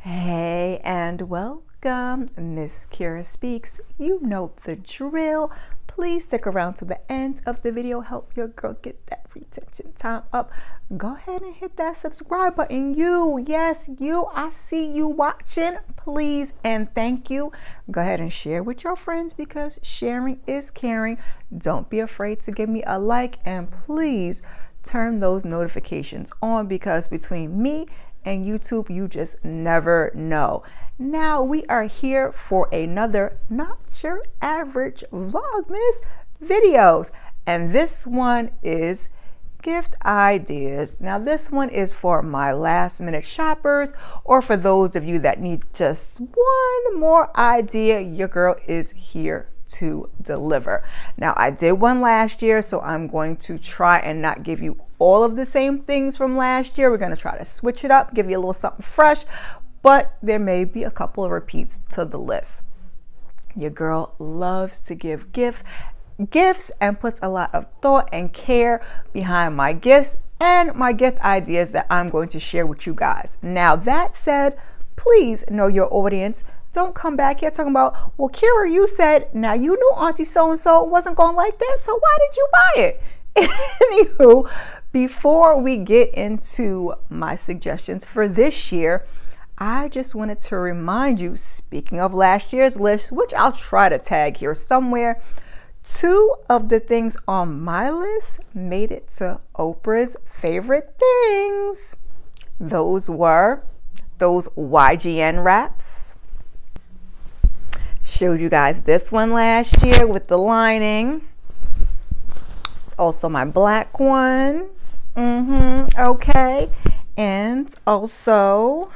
Hey and welcome, Miss Kira Speaks. You know the drill. Please stick around to the end of the video. Help your girl get that retention time up. Go ahead and hit that subscribe button. Yes, you, I see you watching. Please and thank you. Go ahead and share with your friends because sharing is caring. Don't be afraid to give me a like and please turn those notifications on because between me and YouTube, you just never know. Now we are here for another Not Your Average Vlogmas videos. And this one is gift ideas. Now this one is for my last minute shoppers or for those of you that need just one more idea. Your girl is here to deliver. Now I did one last year, so I'm going to try and not give you all of the same things from last year. We're going to try to switch it up, give you a little something fresh, but there may be a couple of repeats to the list. Your girl loves to give gifts and puts a lot of thought and care behind my gifts and my gift ideas that I'm going to share with you guys. Now that said, please know your audience. Don't come back here talking about, well, Kira, you said, now you knew Auntie so-and-so wasn't going like this, so why did you buy it? Anywho, before we get into my suggestions for this year, I just wanted to remind you, speaking of last year's list, which I'll try to tag here somewhere, 2 of the things on my list made it to Oprah's favorite things. Those were those YGN wraps. Showed you guys this one last year with the lining. It's also my black one. Okay. And also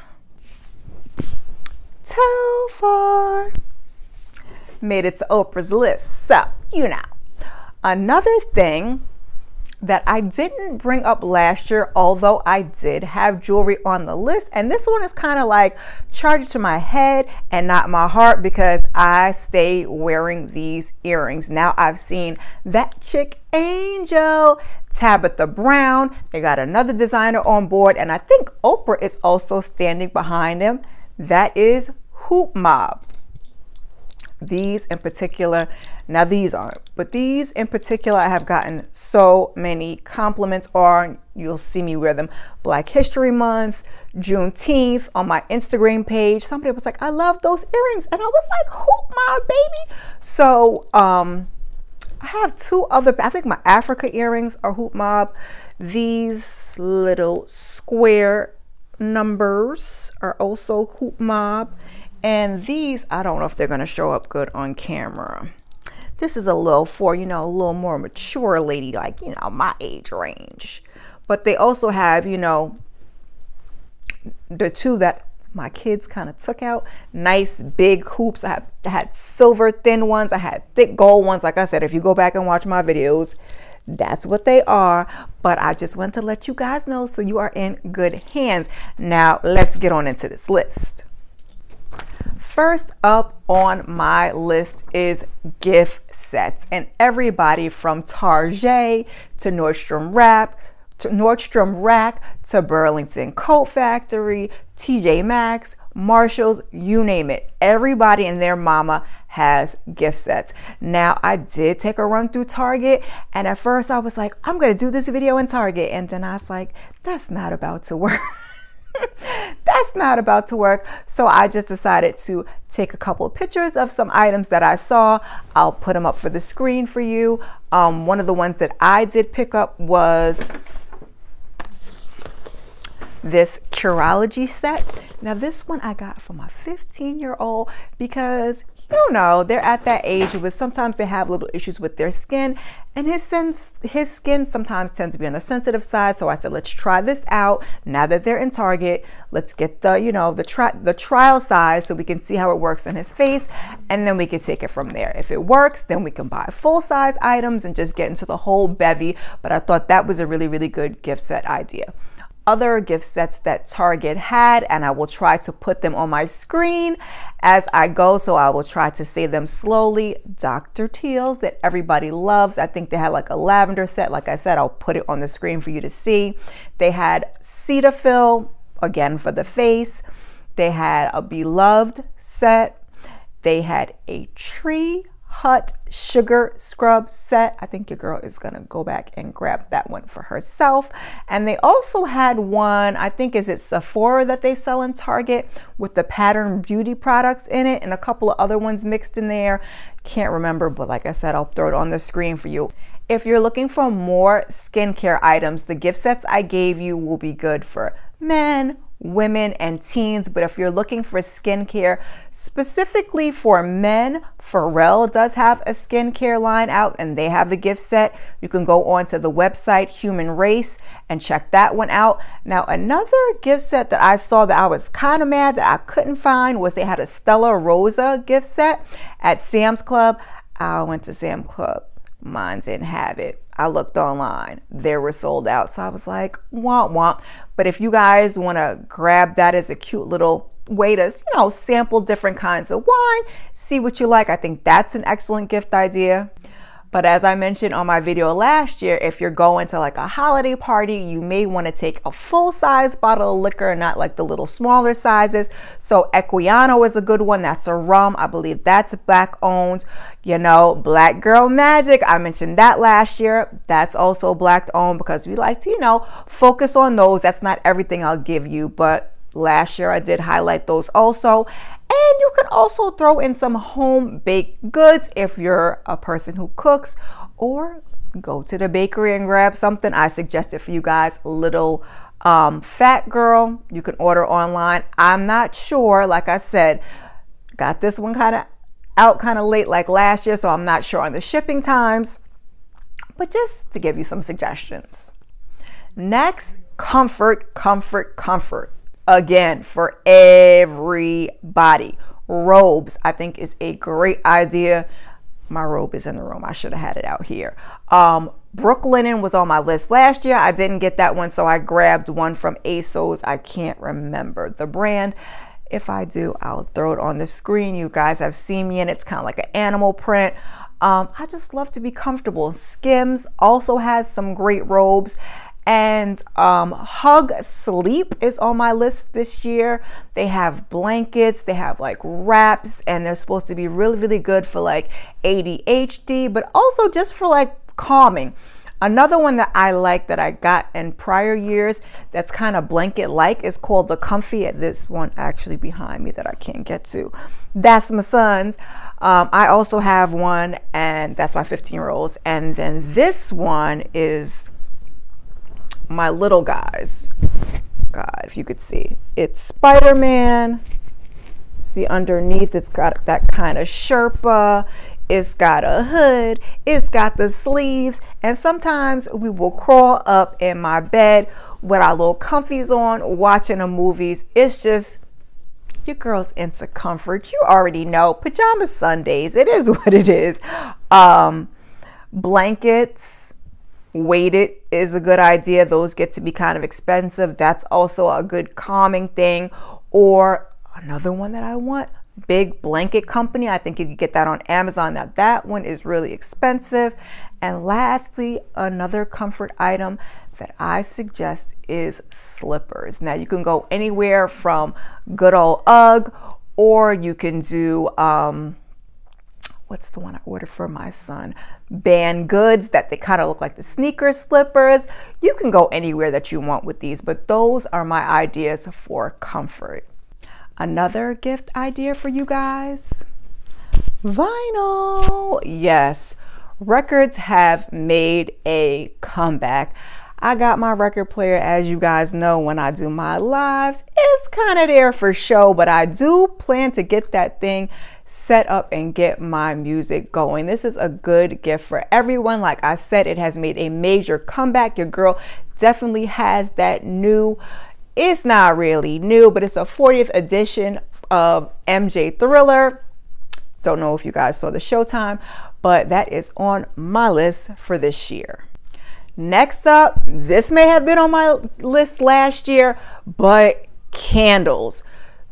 Telfar made it to Oprah's list. So, you know. Another thing that I didn't bring up last year, although I did have jewelry on the list, and this one is kind of like charged to my head and not my heart because I stay wearing these earrings. Now I've seen That Chick Angel, Tabitha Brown, they got another designer on board, and I think Oprah is also standing behind them. That is Hoop Mob. These in particular, now these aren't, but these in particular I have gotten so many compliments on. You'll see me wear them Black History Month, Juneteenth on my Instagram page. Somebody was like, I love those earrings, and I was like, Hoop my baby. So I have 2 other, I think my Africa earrings are Hoop Mob. These little square numbers are also Hoop Mob. And these, I don't know if they're going to show up good on camera. This is a little for, you know, a little more mature lady, like, you know, my age range. But they also have, you know, the 2 that my kids kind of took out. Nice big hoops. I had silver thin ones. I had thick gold ones. Like I said, if you go back and watch my videos, that's what they are. But I just want to let you guys know so you are in good hands. Now, let's get on into this list. First up on my list is gift sets, and everybody from Target to Nordstrom Rack to Burlington Coat Factory, TJ Maxx, Marshalls, you name it. Everybody and their mama has gift sets. Now I did take a run through Target, and at first I was like, I'm gonna do this video in Target, and then I was like, that's not about to work. That's not about to work. So I just decided to take a couple of pictures of some items that I saw. I'll put them up for the screen for you. One of the ones that I did pick up was this Curology set. Now this one I got for my 15-year-old because, you know, they're at that age where sometimes they have little issues with their skin, and his skin sometimes tends to be on the sensitive side. So I said, let's try this out. Now that they're in Target, let's get the, you know, the trial size so we can see how it works on his face, and then we can take it from there. If it works, then we can buy full-size items and just get into the whole bevy. But I thought that was a really, really good gift set idea. Other gift sets that Target had, and I will try to put them on my screen as I go, so I will try to say them slowly. Dr. Teal's that everybody loves. I think they had like a lavender set. Like I said, I'll put it on the screen for you to see. They had Cetaphil, again for the face. They had a Beloved set. They had a Tree Hut sugar scrub set. I think your girl is gonna go back and grab that one for herself. And they also had one, I think is it Sephora that they sell in Target, with the Pattern Beauty products in it, and a couple of other ones mixed in there. Can't remember, but like I said, I'll throw it on the screen for you. If you're looking for more skincare items, the gift sets I gave you will be good for men, women, and teens. But if you're looking for skincare specifically for men, Pharrell does have a skincare line out and they have a gift set. You can go on to the website Human Race and check that one out. Now, another gift set that I saw that I was kind of mad that I couldn't find was they had a Stella Rosa gift set at Sam's Club. I went to Sam's Club. Mine didn't have it. I looked online. They were sold out. So I was like, womp womp. But if you guys want to grab that as a cute little way to, you know, sample different kinds of wine, see what you like, I think that's an excellent gift idea. But as I mentioned on my video last year, if you're going to like a holiday party, you may want to take a full-size bottle of liquor, not like the little smaller sizes. So Equiano is a good one. That's a rum. I believe that's Black owned. You know, Black Girl Magic, I mentioned that last year. That's also Black owned because we like to, you know, focus on those. That's not everything I'll give you, but last year I did highlight those also. And you can also throw in some home baked goods if you're a person who cooks, or go to the bakery and grab something. I suggested for you guys Little Fat Girl. You can order online. I'm not sure, like I said, got this one out kind of late like last year, so I'm not sure on the shipping times, but just to give you some suggestions. Next, comfort. Again, for everybody. Robes, I think, is a great idea. My robe is in the room. I should have had it out here. Brooklinen was on my list last year. I didn't get that one, so I grabbed one from ASOS. I can't remember the brand. If I do, I'll throw it on the screen. You guys have seen me in it. It's kind of like an animal print. I just love to be comfortable. Skims also has some great robes. And Hug Sleep is on my list this year. They have blankets, they have like wraps, and they're supposed to be really, really good for like ADHD, but also just for like calming. Another one that I like that I got in prior years that's kind of blanket-like is called the Comfy. This one actually behind me that I can't get to. That's my son's. I also have one, and that's my 15-year-old's. And then this one is my little guys. God, if you could see, it's Spider-Man. See, underneath it's got that kind of Sherpa. It's got a hood, it's got the sleeves, and sometimes we will crawl up in my bed with our little comfies on, watching the movies. It's just, your girl's into comfort. You already know, pajama Sundays, it is what it is. Blankets, weighted is a good idea. Those get to be kind of expensive. That's also a good calming thing. Or another one that I want, Big Blanket Company. I think you could get that on Amazon. Now that one is really expensive. And lastly, another comfort item that I suggest is slippers. Now you can go anywhere from good old UGG, or you can do what's the one I ordered for my son? Band Goods, that they kind of look like the sneaker slippers. You can go anywhere that you want with these, but those are my ideas for comfort. Another gift idea for you guys, vinyl. Yes, records have made a comeback. I got my record player, as you guys know, when I do my lives. It's kind of there for show, but I do plan to get that thing set up and get my music going. This is a good gift for everyone. Like I said, it has made a major comeback. Your girl definitely has that new, it's not really new, but it's a 40th edition of MJ Thriller. Don't know if you guys saw the Showtime, but that is on my list for this year. Next up, this may have been on my list last year, but candles.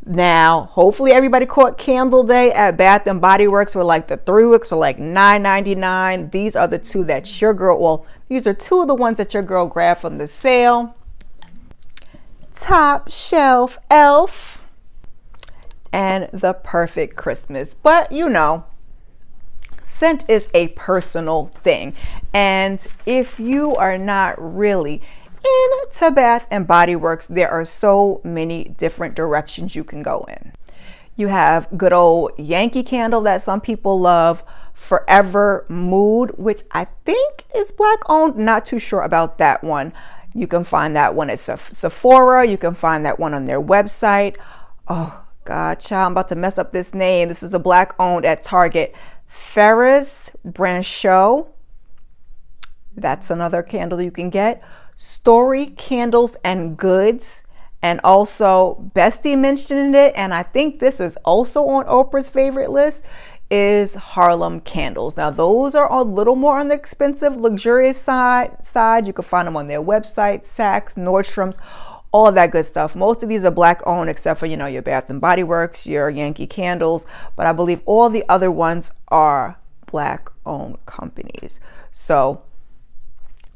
Now, hopefully everybody caught Candle Day at Bath & Body Works, where like the 3 wicks were like $9.99. These are the two that your girl, well, these are two of the ones that your girl grabbed from the sale. Top Shelf Elf. and the perfect Christmas. But you know, scent is a personal thing. And if you are not really into Bath and Body Works, there are so many different directions you can go in. You have good old Yankee Candle that some people love, Forever Mood, which I think is Black owned, not too sure about that one. You can find that one at Sephora. You can find that one on their website. Oh God, child, I'm about to mess up this name. This is a Black owned at Target. Ferris Brancheau. That's another candle you can get. Story Candles and Goods. And also Bestie mentioned it, and I think this is also on Oprah's favorite list, is Harlem Candles. Now those are a little more on the expensive, luxurious side. You can find them on their website, Saks, Nordstrom's, all of that good stuff. Most of these are Black owned, except for, you know, your Bath and Body Works, your Yankee Candles, but I believe all the other ones are Black owned companies. So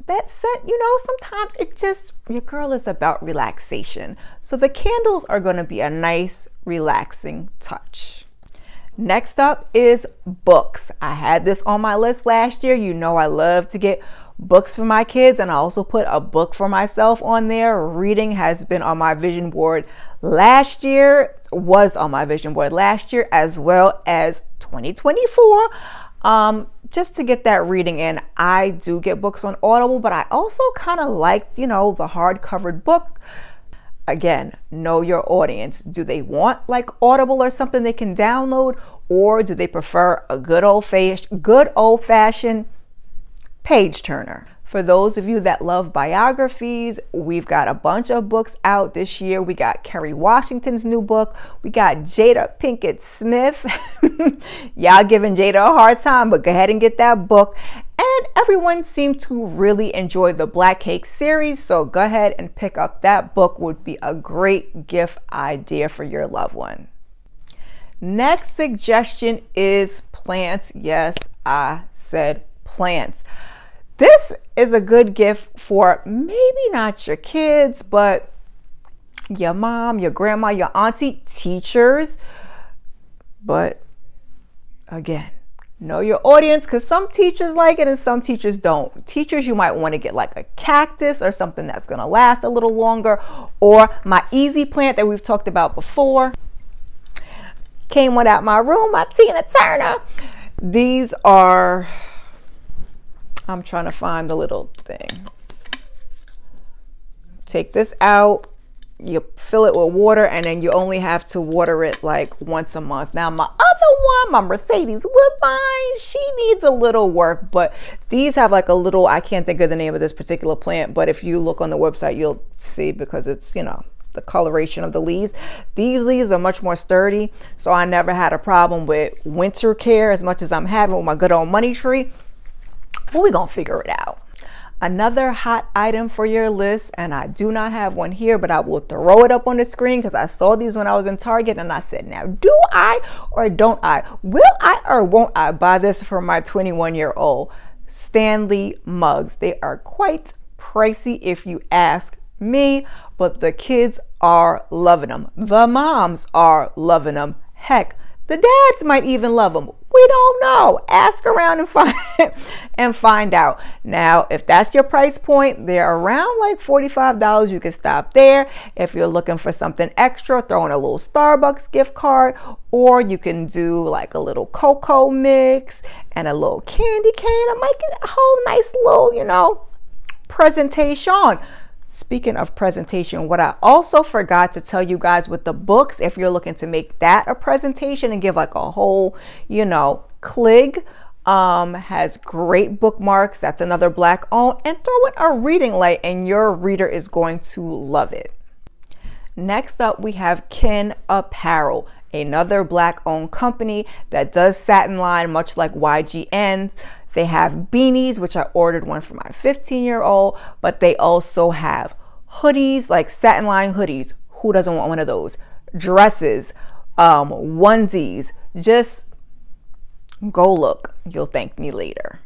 that scent, you know, sometimes it just, your girl is about relaxation. So the candles are going to be a nice, relaxing touch. Next up is books. I had this on my list last year. You know, I love to get books for my kids, and I also put a book for myself on there. Reading has been on my vision board last year, was on my vision board last year, as well as 2024. Just to get that reading in. I do get books on Audible, but I also kind of like, you know, the hard-covered book. Again, know your audience. Do they want like Audible or something they can download, or do they prefer a good old-fashioned page turner? For those of you that love biographies, we've got a bunch of books out this year. We got Kerry Washington's new book. We got Jada Pinkett Smith. Y'all giving Jada a hard time, but go ahead and get that book. And everyone seemed to really enjoy the Black Cake series, so go ahead and pick up that book. Would be a great gift idea for your loved one. Next suggestion is plants. Yes, I said plants. This is a good gift for maybe not your kids, but your mom, your grandma, your auntie, teachers. But again, know your audience, because some teachers like it and some teachers don't. Teachers, you might want to get like a cactus or something that's going to last a little longer, or my easy plant that we've talked about before. Came one out my room, my Tina Turner. These are, I'm trying to find the little thing. Take this out, you fill it with water, and then you only have to water it like once a month. Now my other one, my Mercedes Woodbine, she needs a little work, but these have like a little, I can't think of the name of this particular plant, but if you look on the website, you'll see, because it's, you know, the coloration of the leaves. These leaves are much more sturdy, so I never had a problem with winter care as much as I'm having with my good old money tree. But we're gonna figure it out. Another hot item for your list, and I do not have one here, but I will throw it up on the screen because I saw these when I was in Target, and I said, now do I or don't I? Will I or won't I buy this for my 21-year-old? Stanley mugs. They are quite pricey if you ask me, but the kids are loving them. The moms are loving them. Heck, the dads might even love them. We don't know. Ask around and find out. Now, if that's your price point, they're around like $45. You can stop there. If you're looking for something extra, throw in a little Starbucks gift card, or you can do like a little cocoa mix and a little candy cane. I might get a whole nice little, you know, presentation. Speaking of presentation, what I also forgot to tell you guys with the books, if you're looking to make that a presentation and give like a whole, you know, clig, has great bookmarks. That's another Black owned, and throw in a reading light and your reader is going to love it. Next up, we have Kin Apparel, another Black owned company that does satin line, much like YGN. They have beanies, which I ordered one for my 15-year-old, but they also have hoodies, like satin line hoodies. Who doesn't want one of those? Dresses, onesies. Just go look. You'll thank me later.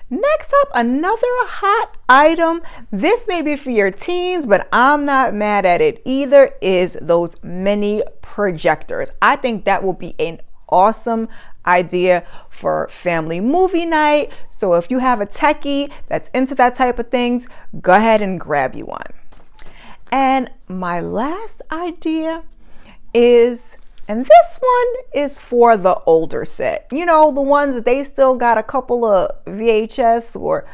Next up, another hot item. This may be for your teens, but I'm not mad at it either, is those mini projectors. I think that will be an awesome idea for family movie night. So if you have a techie that's into that type of things, go ahead and grab you one. And my last idea is, and this one is for the older set, you know, the ones that they still got a couple of VHS or,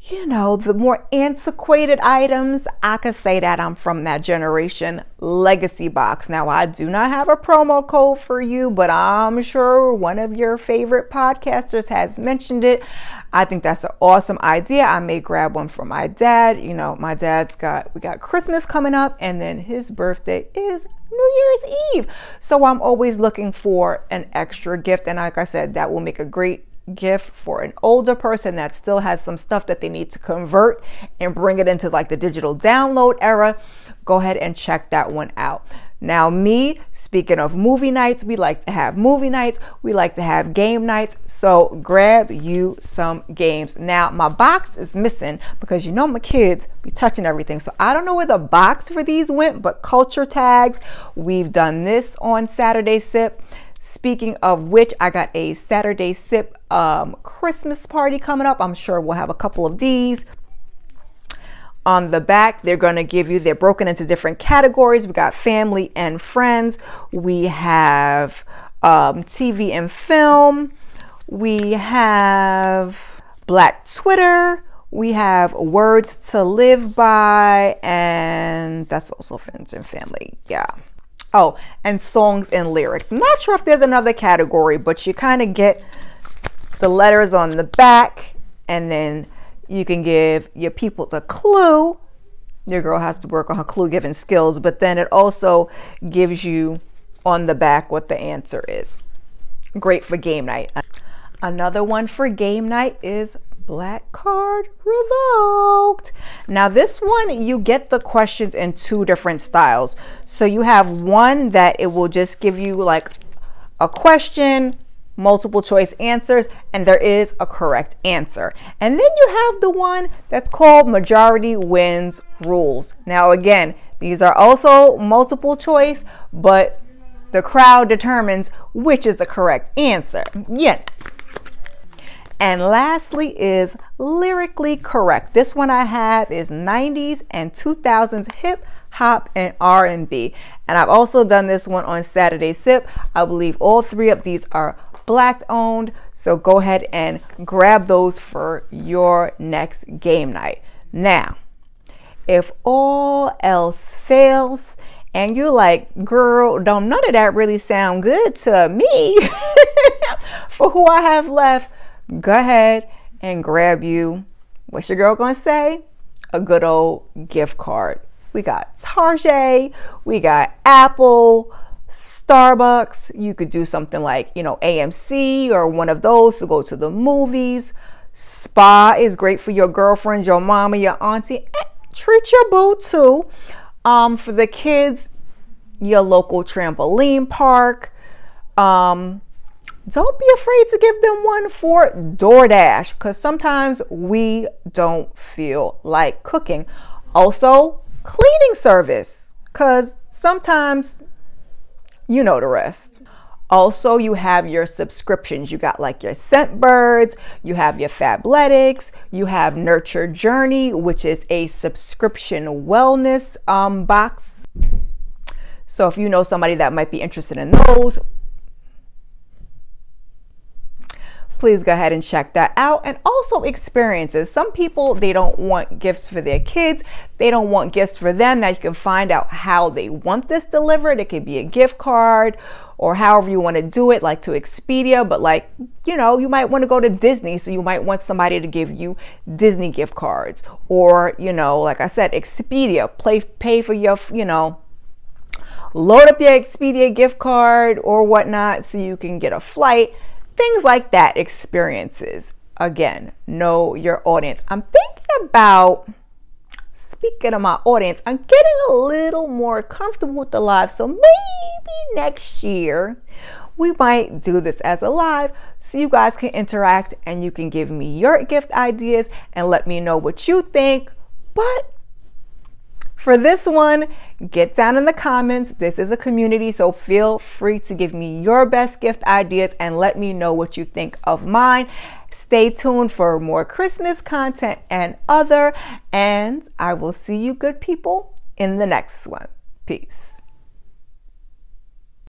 you know, the more antiquated items. I could say that I'm from that generation. Legacy box. Now, I do not have a promo code for you, but I'm sure one of your favorite podcasters has mentioned it. I think that's an awesome idea. I may grab one for my dad. You know, my dad's we got Christmas coming up, and then his birthday is New Year's Eve. So I'm always looking for an extra gift. And like I said, that will make a great gift for an older person that still has some stuff that they need to convert and bring it into like the digital download era. Go ahead and check that one out. Now, me, speaking of movie nights, we like to have movie nights. We like to have game nights. So grab you some games. Now, my box is missing because you know my kids be touching everything. So I don't know where the box for these went, but culture tags, we've done this on Saturday Sip. Speaking of which, I got a Saturday Sip Christmas party coming up. I'm sure we'll have a couple of these. On the back, they're going to give you, they're broken into different categories. We got family and friends. We have TV and film. We have Black Twitter. We have words to live by. And that's also friends and family. Yeah. Oh, and songs and lyrics. I'm not sure if there's another category, but you kind of get the letters on the back, and then you can give your people a clue. Your girl has to work on her clue giving skills, but then it also gives you on the back what the answer is. Great for game night. Another one for game night is Black Card Revoked. Now this one, you get the questions in two different styles. So you have one that it will just give you like a question, multiple choice answers, and there is a correct answer. And then you have the one that's called Majority Wins Rules. Now again, these are also multiple choice, but the crowd determines which is the correct answer. Yeah. And lastly is Lyrically Correct. This one I have is 90s and 2000s hip hop and R&B. And I've also done this one on Saturday Sip. I believe all three of these are Black owned. So go ahead and grab those for your next game night. Now, if all else fails and you're like, girl, don't none of that really sound good to me for who I have left, go ahead and grab you, what's your girl gonna say? A good old gift card. We got Target, we got Apple, Starbucks. You could do something like, you know, AMC or one of those to go to the movies. Spa is great for your girlfriends, your mama, your auntie. Treat your boo too. For the kids, your local trampoline park. Don't be afraid to give them one for DoorDash, because sometimes we don't feel like cooking. Also, cleaning service, because sometimes you know the rest. Also, you have your subscriptions. You got like your Scentbirds, you have your Fabletics, you have Nurture Journey, which is a subscription wellness box. So if you know somebody that might be interested in those, please go ahead and check that out. And also experiences. Some people, they don't want gifts for their kids. They don't want gifts for them. Now you can find out how they want this delivered. It could be a gift card or however you want to do it, like to Expedia. But like, you know, you might want to go to Disney. So you might want somebody to give you Disney gift cards. Or, you know, like I said, Expedia, pay for your, you know, load up your Expedia gift card or whatnot so you can get a flight. Things like that, experiences. Again, know your audience. I'm thinking about, speaking of my audience, I'm getting a little more comfortable with the live. So maybe next year we might do this as a live so you guys can interact and you can give me your gift ideas and let me know what you think. But for this one, get down in the comments. This is a community, so feel free to give me your best gift ideas and let me know what you think of mine. Stay tuned for more Christmas content and other, and I will see you good people in the next one. Peace.